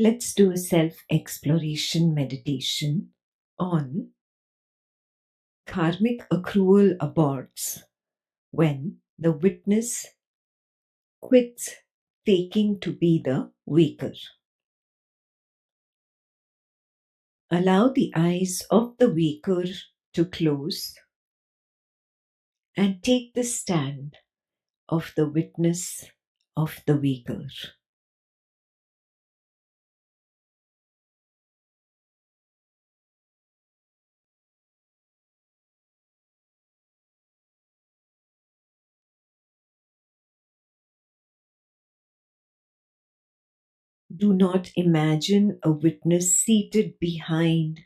Let's do a self-exploration meditation on karmic accrual aborts when the witness quits taking to be the waker. Allow the eyes of the waker to close and take the stand of the witness of the waker. Do not imagine a witness seated behind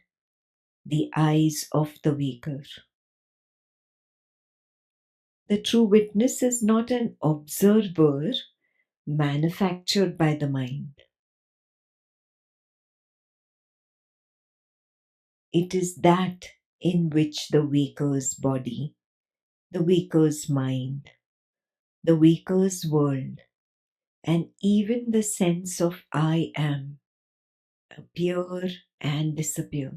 the eyes of the waker. The true witness is not an observer manufactured by the mind. It is that in which the waker's body, the waker's mind, the waker's world, and even the sense of I am appear and disappear.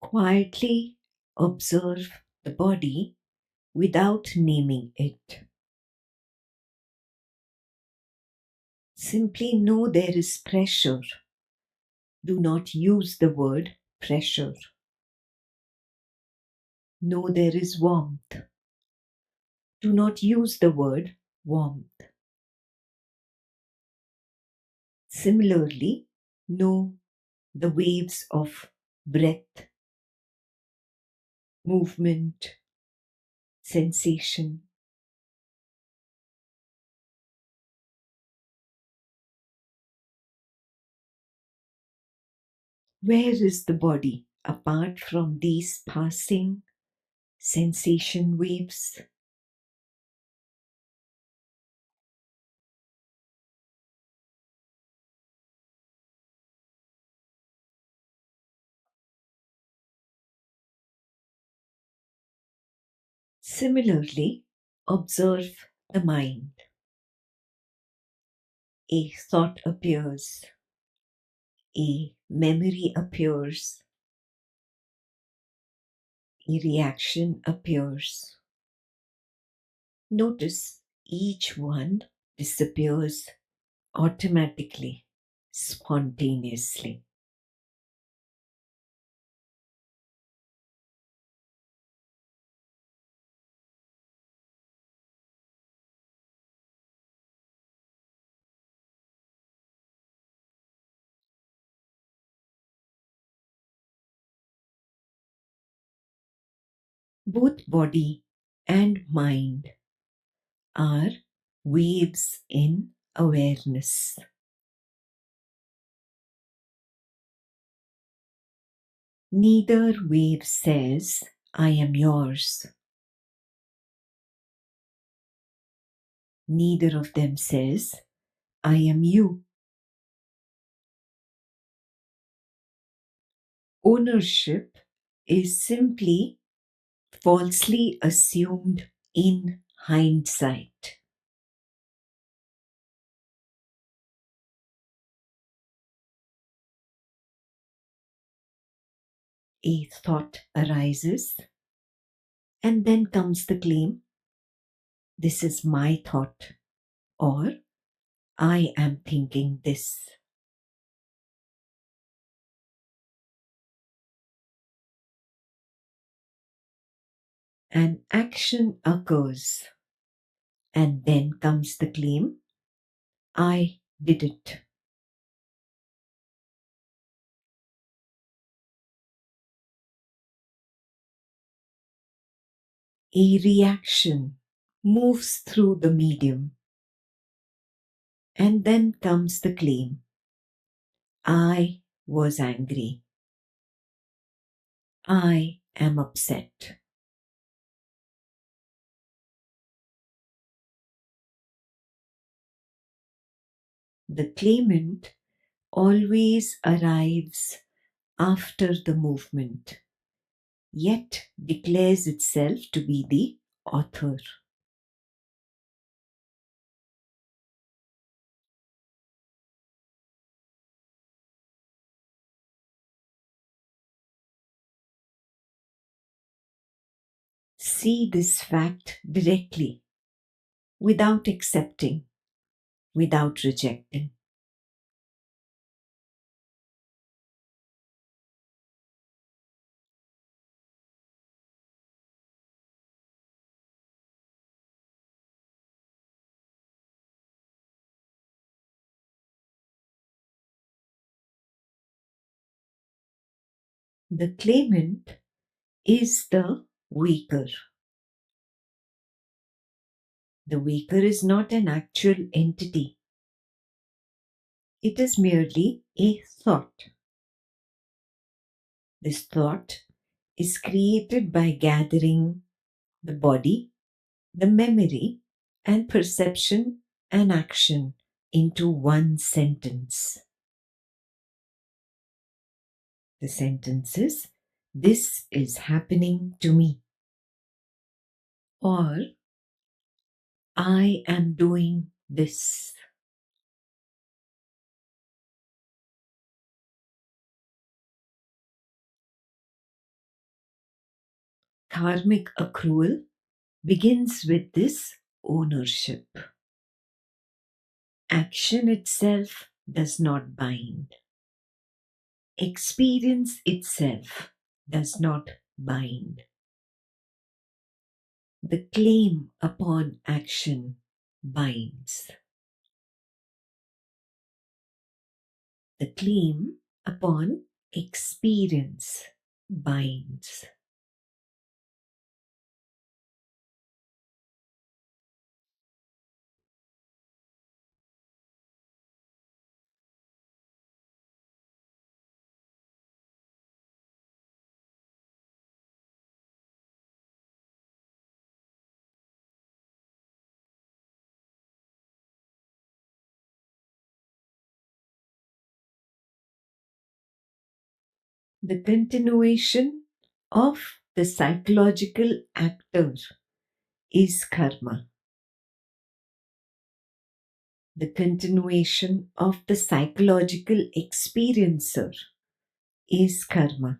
Quietly observe the body without naming it. Simply know there is pressure. Do not use the word pressure. Know there is warmth. Do not use the word warmth. Similarly, know the waves of breath, movement, sensation. Where is the body apart from these passing sensation waves? Similarly, observe the mind. A thought appears, a memory appears, a reaction appears. Notice each one disappears automatically, spontaneously. Both body and mind are waves in awareness. Neither wave says, I am yours. Neither of them says, I am you. Ownership is simply falsely assumed in hindsight. A thought arises, and then comes the claim, this is my thought, or I am thinking this. An action occurs, and then comes the claim, I did it. A reaction moves through the medium, and then comes the claim, I was angry. I am upset. The claimant always arrives after the movement, yet declares itself to be the author. See this fact directly, without accepting, without rejecting. The claimant is the weaker. The weaker is not an actual entity. It is merely a thought. This thought is created by gathering the body, the memory, and perception and action into one sentence. The sentence is, "This is happening to me," or "I am doing this." Karmic accrual begins with this ownership. Action itself does not bind. Experience itself does not bind. The claim upon action binds. The claim upon experience binds. The continuation of the psychological actor is karma. The continuation of the psychological experiencer is karma.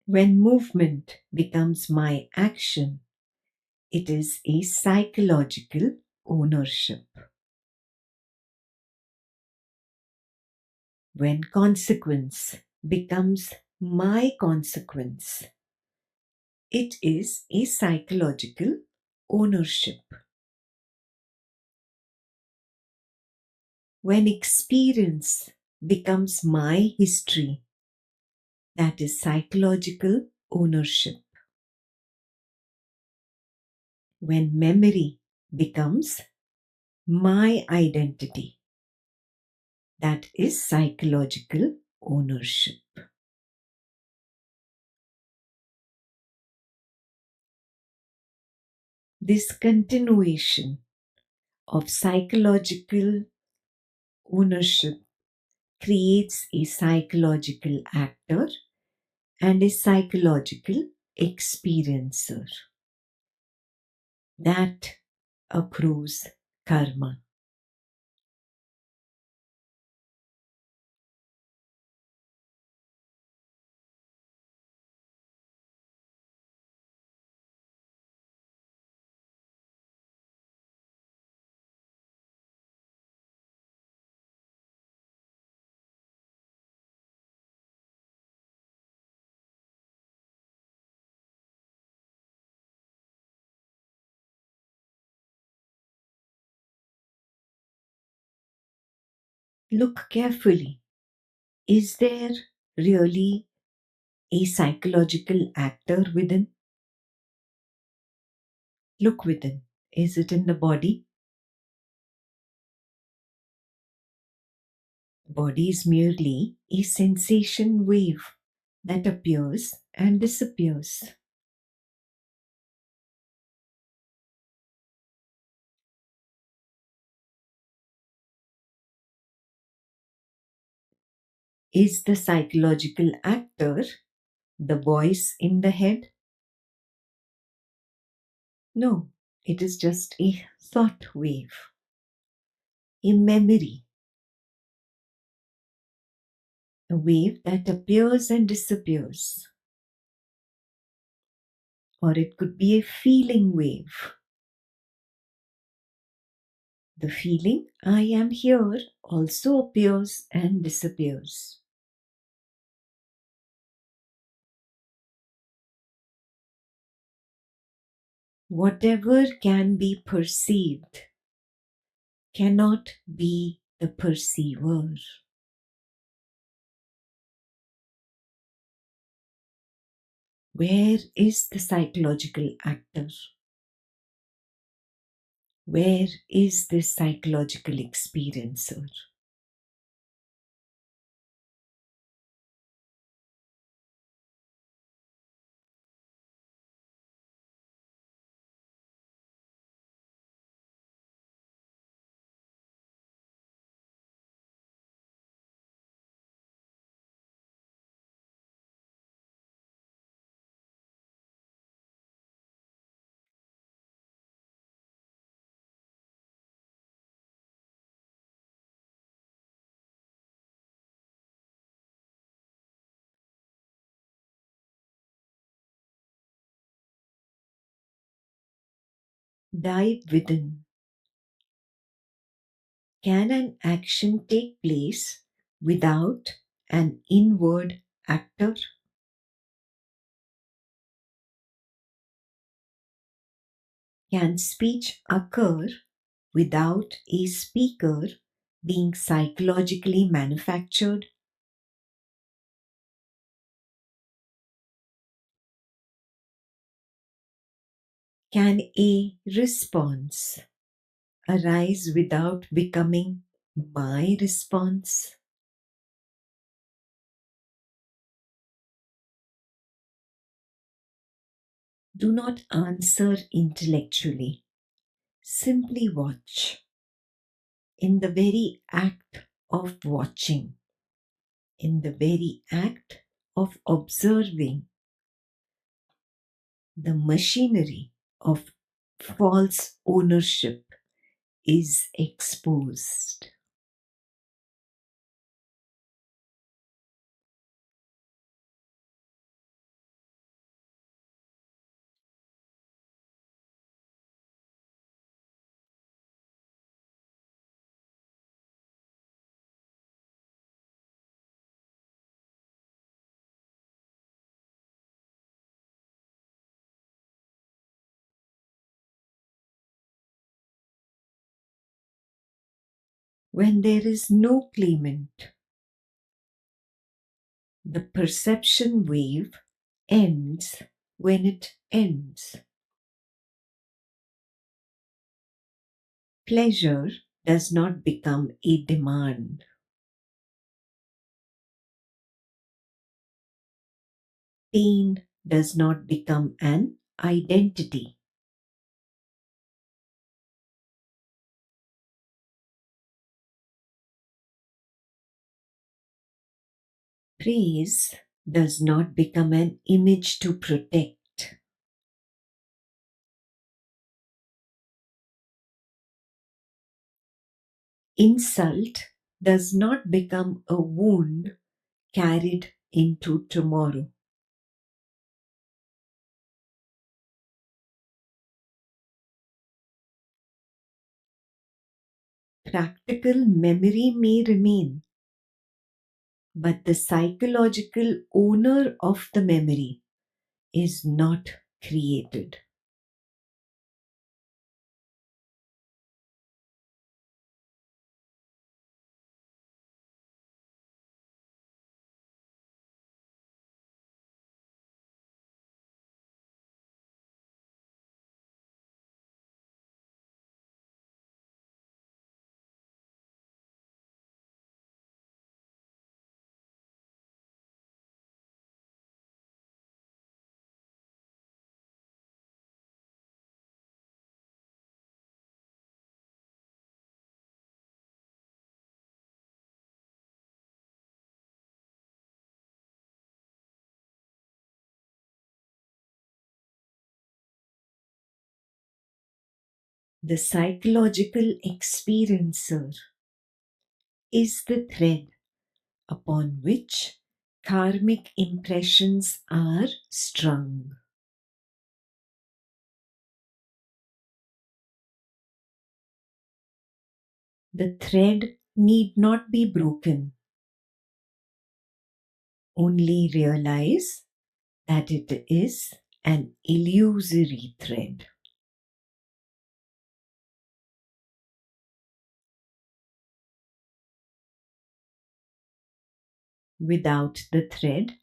When movement becomes my action, it is a psychological ownership. When consequence becomes my consequence, it is a psychological ownership. When experience becomes my history, that is psychological ownership. When memory becomes my identity, that is psychological ownership. This continuation of psychological ownership creates a psychological actor and a psychological experiencer. That accrues karma. Look carefully. Is there really a psychological actor within? Look within. Is it in the body? The body is merely a sensation wave that appears and disappears. Is the psychological actor the voice in the head? No, it is just a thought wave, a memory, a wave that appears and disappears. Or it could be a feeling wave. The feeling I am here also appears and disappears. Whatever can be perceived cannot be the perceiver. Where is the psychological actor? Where is the psychological experiencer? Dive within. Can an action take place without an inward actor? Can speech occur without a speaker being psychologically manufactured? Can a response arise without becoming my response? Do not answer intellectually. Simply watch. In the very act of watching, in the very act of observing, the machinery of false ownership is exposed. When there is no claimant, the perception wave ends when it ends. Pleasure does not become a demand. Pain does not become an identity. Praise does not become an image to protect. Insult does not become a wound carried into tomorrow. Practical memory may remain, but the psychological owner of the memory is not created. The psychological experiencer is the thread upon which karmic impressions are strung. The thread need not be broken. Only realize that it is an illusory thread. Without the thread,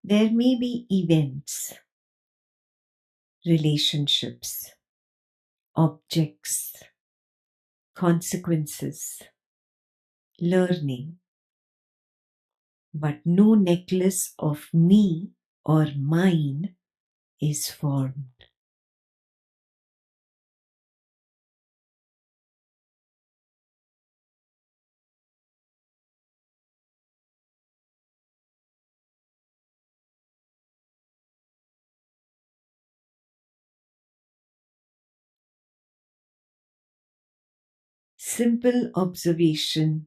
there may be events, relationships, objects, consequences, learning, but no necklace of me or mine is formed. Simple observation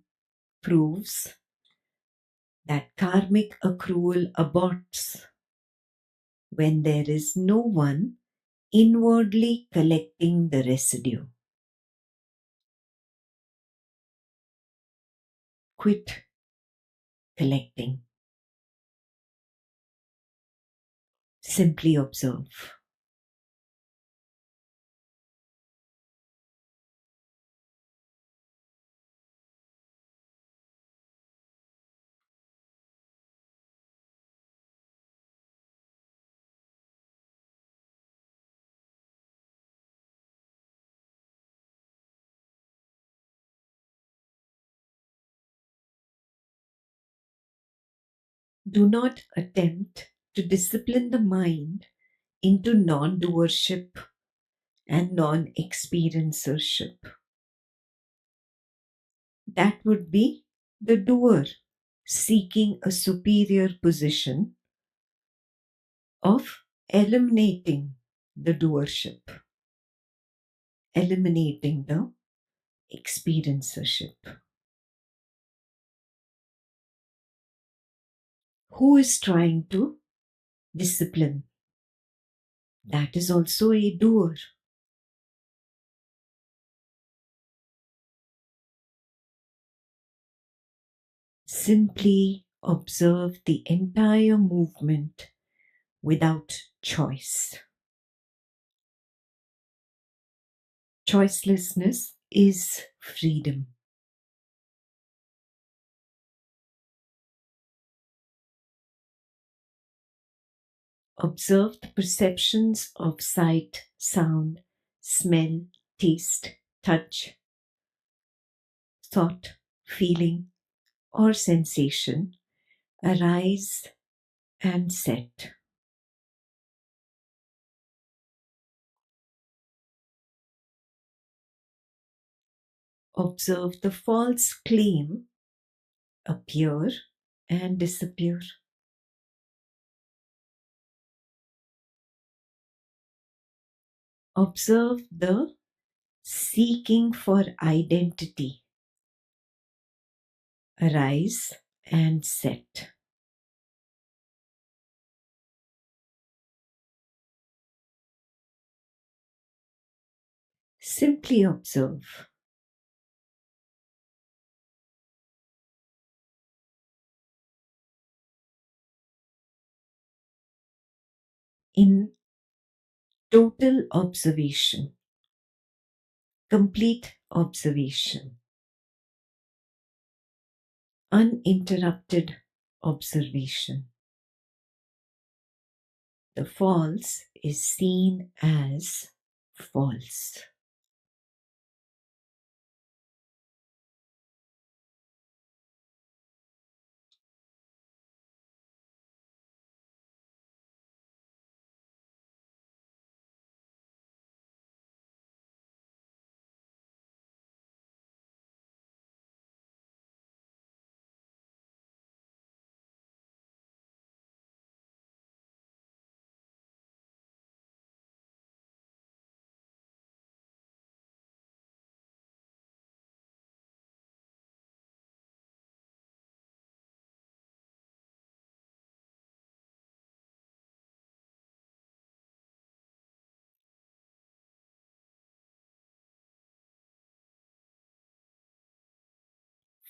proves that karmic accrual aborts when there is no one inwardly collecting the residue. Quit collecting. Simply observe. Do not attempt to discipline the mind into non doership and non experiencership. That would be the doer seeking a superior position of eliminating the doership, eliminating the experiencership. Who is trying to discipline? That is also a doer. Simply observe the entire movement without choice. Choicelessness is freedom. Observe the perceptions of sight, sound, smell, taste, touch, thought, feeling, or sensation arise and set. Observe the false claim appear and disappear. Observe the seeking for identity arise and set. Simply observe. In total observation, complete observation, uninterrupted observation, the false is seen as false.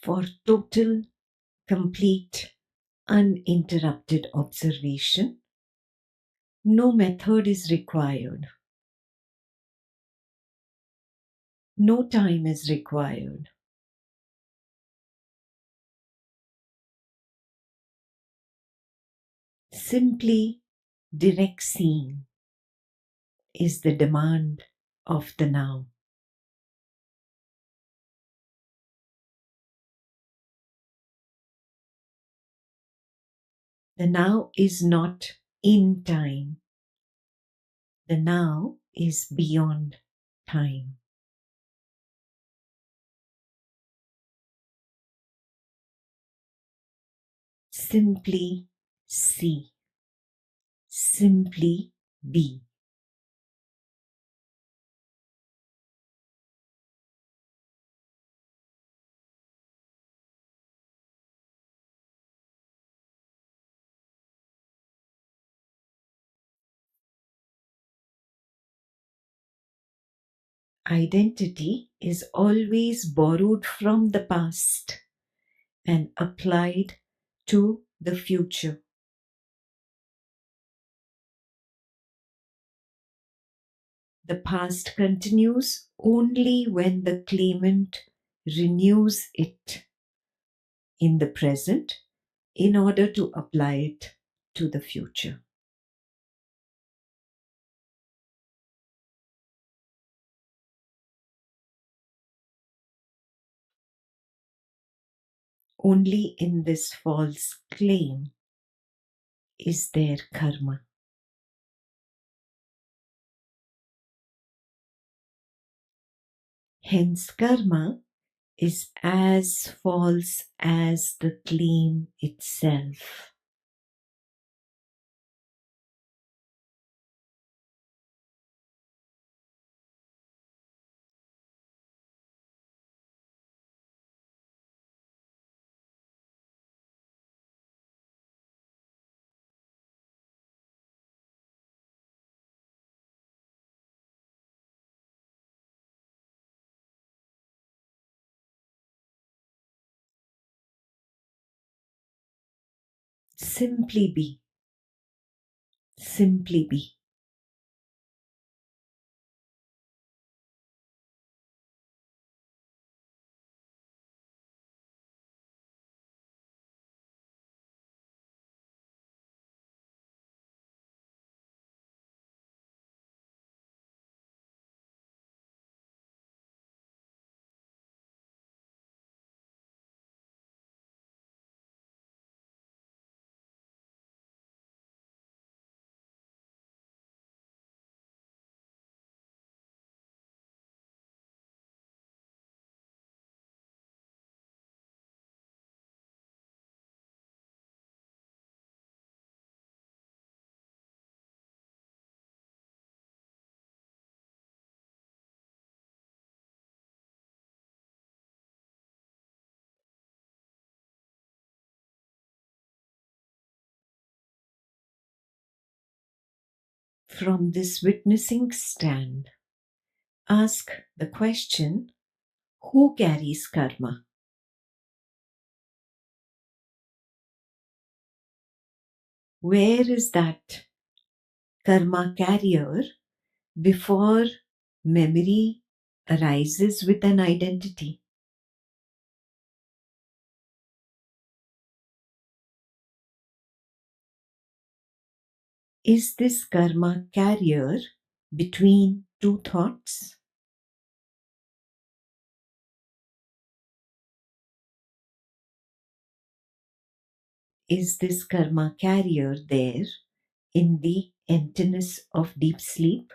for total, complete, uninterrupted observation. No method is required. No time is required. Simply direct seeing is the demand of the now. The now is not in time. The now is beyond time. Simply see. Simply be. Identity is always borrowed from the past and applied to the future. The past continues only when the claimant renews it in the present in order to apply it to the future. Only in this false claim is there karma. Hence, karma is as false as the claim itself. Simply be. Simply be. From this witnessing stand, ask the question, who carries karma? Where is that karma carrier before memory arises with an identity? Is this karma carrier between two thoughts? Is this karma carrier there in the emptiness of deep sleep?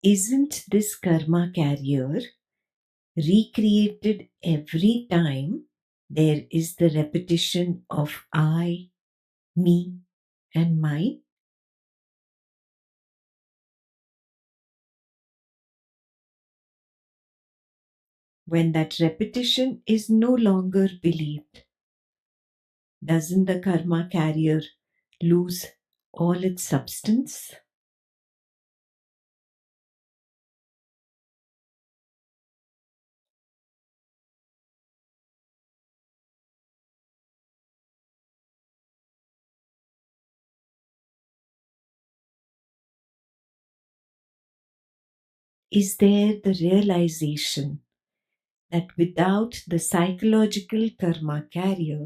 Isn't this karma carrier recreated every time there is the repetition of I, me, and mine? When that repetition is no longer believed, doesn't the karma carrier lose all its substance? Is there the realization that without the psychological karma carrier,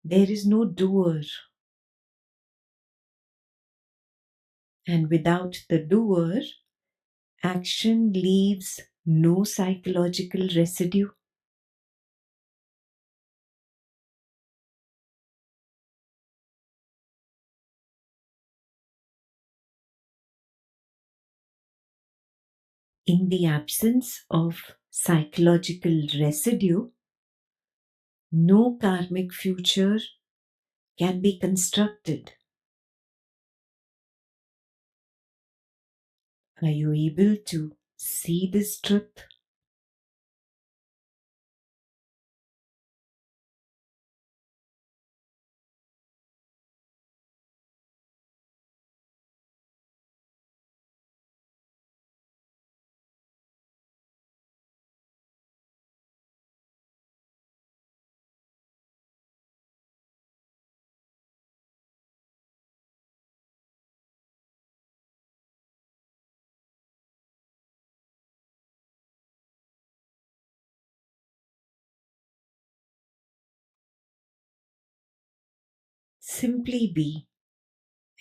there is no doer, and without the doer, action leaves no psychological residue? In the absence of psychological residue, no karmic future can be constructed. Are you able to see this truth? Simply be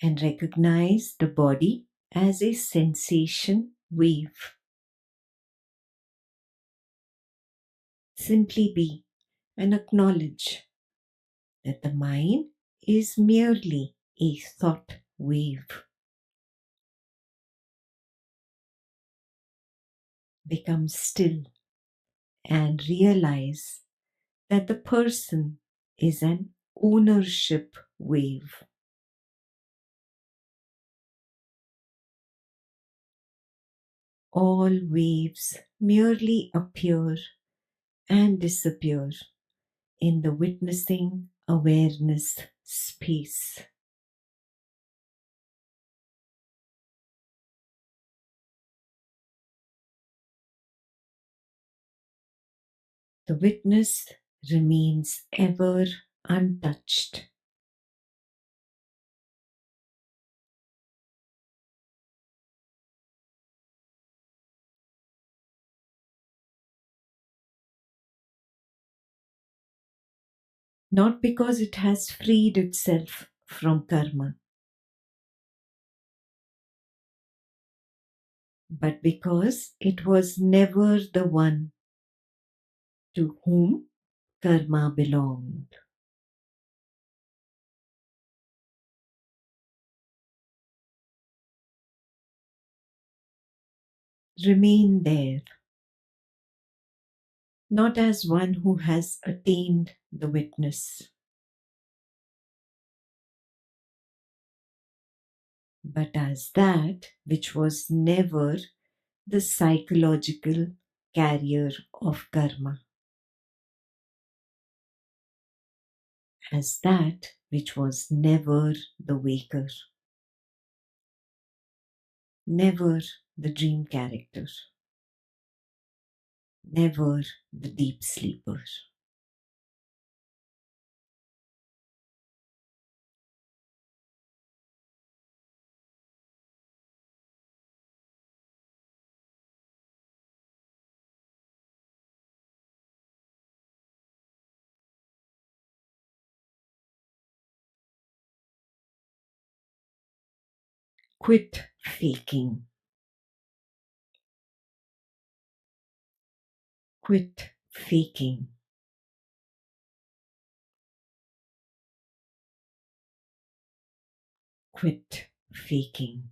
and recognize the body as a sensation wave. Simply be and acknowledge that the mind is merely a thought wave. Become still and realize that the person is an ownership wave. All waves merely appear and disappear in the witnessing awareness space. The witness remains ever untouched. Not because it has freed itself from karma, but because it was never the one to whom karma belonged. Remain there, not as one who has attained the witness, but as that which was never the psychological carrier of karma, as that which was never the waker, never the dream character, never the deep sleeper. Quit faking. Quit faking. Quit faking.